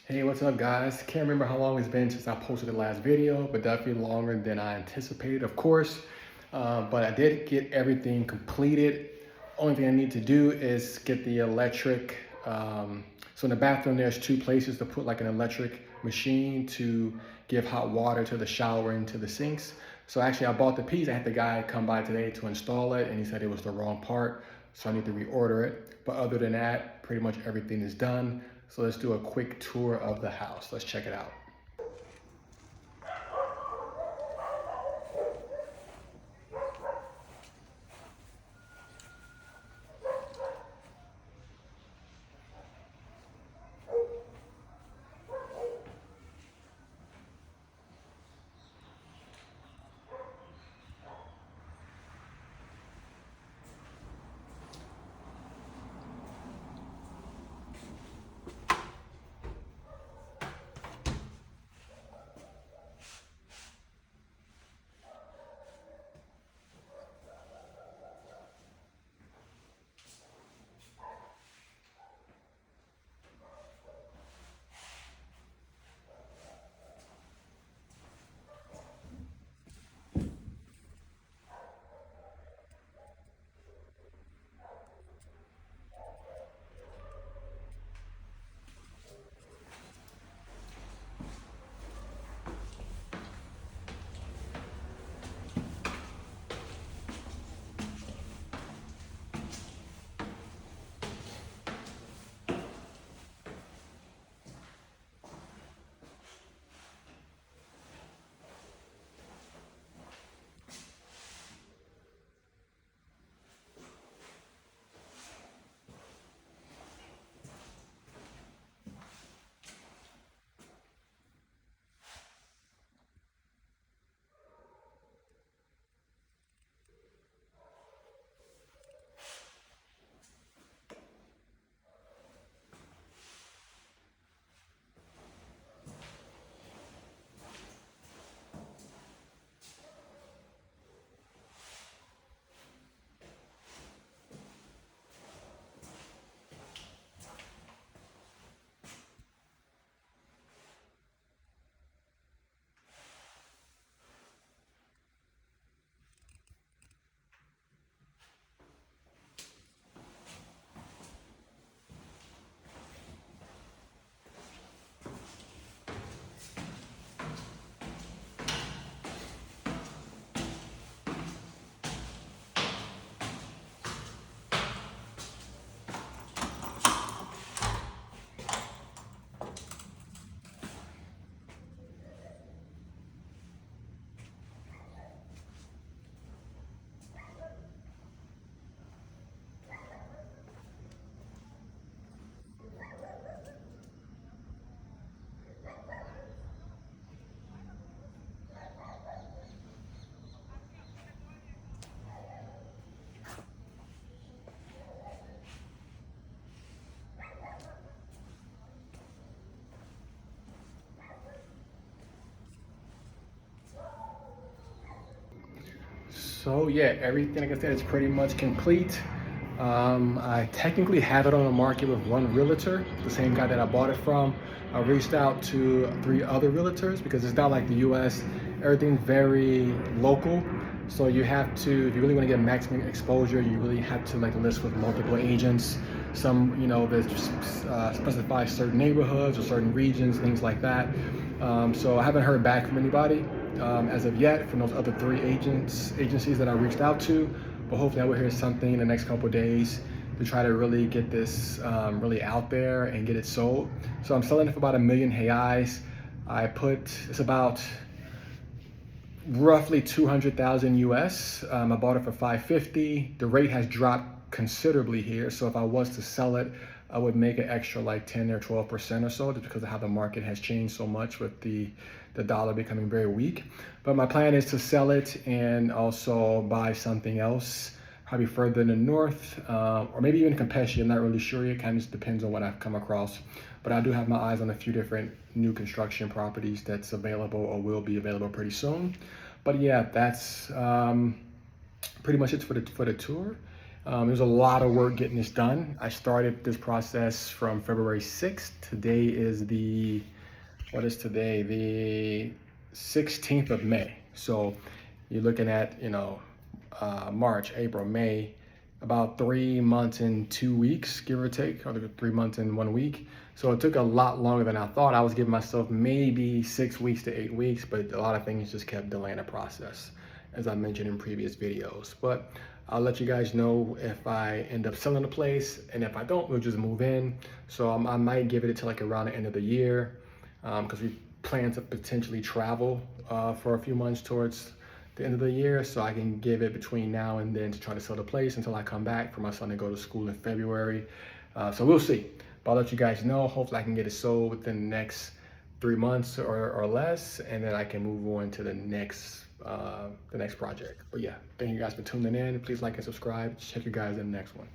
Hey, what's up guys? Can't remember how long it's been since I posted the last video, but definitely longer than I anticipated, of course. But I did get everything completed. Only thing I need to do is get the electric. So in the bathroom, there's two places to put like an electric machine to give hot water to the shower and to the sinks. So actually I bought the piece. I had the guy come by today to install it and he said it was the wrong part. So I need to reorder it. But other than that, pretty much everything is done. So let's do a quick tour of the house. Let's check it out. So yeah, everything like I said is pretty much complete. I technically have it on the market with one realtor, the same guy that I bought it from. I reached out to 3 other realtors because it's not like the US, everything's very local. So you have to, if you really want to get maximum exposure, you really have to like list with multiple agents. Some, they specify certain neighborhoods or certain regions, things like that. So I haven't heard back from anybody as of yet from those other 3 agencies that I reached out to, but hopefully I will hear something in the next couple of days to try to really get this really out there and get it sold. So I'm selling it for about 1,000,000 reais. It's about roughly 200,000 US. I bought it for 550. The rate has dropped considerably here, so if I was to sell it, I would make an extra like 10 or 12% or so, just because of how the market has changed so much with the dollar becoming very weak. But my plan is to sell it and also buy something else, probably further in the north, or maybe even Campeche. I'm not really sure yet. Kind of just depends on what I've come across. But I do have my eyes on a few different new construction properties that's available or will be available pretty soon. But yeah, that's pretty much it for the tour. There's a lot of work getting this done. I started this process from February 6th. Today is what is today? The 16th of May. So you're looking at, March, April, May, about 3 months and 2 weeks, give or take, or 3 months and 1 week. So it took a lot longer than I thought. I was giving myself maybe 6 weeks to 8 weeks, but a lot of things just kept delaying the process, as I mentioned in previous videos. But I'll let you guys know if I end up selling the place, and if I don't, we'll just move in. So I might give it to like around the end of the year, because we plan to potentially travel for a few months towards the end of the year, so I can give it between now and then to try to sell the place until I come back for my son to go to school in February. So we'll see. But I'll let you guys know. Hopefully I can get it sold within the next 3 months or less, and then I can move on to the next project. But yeah, thank you guys for tuning in. Please like and subscribe. Check you guys in the next one.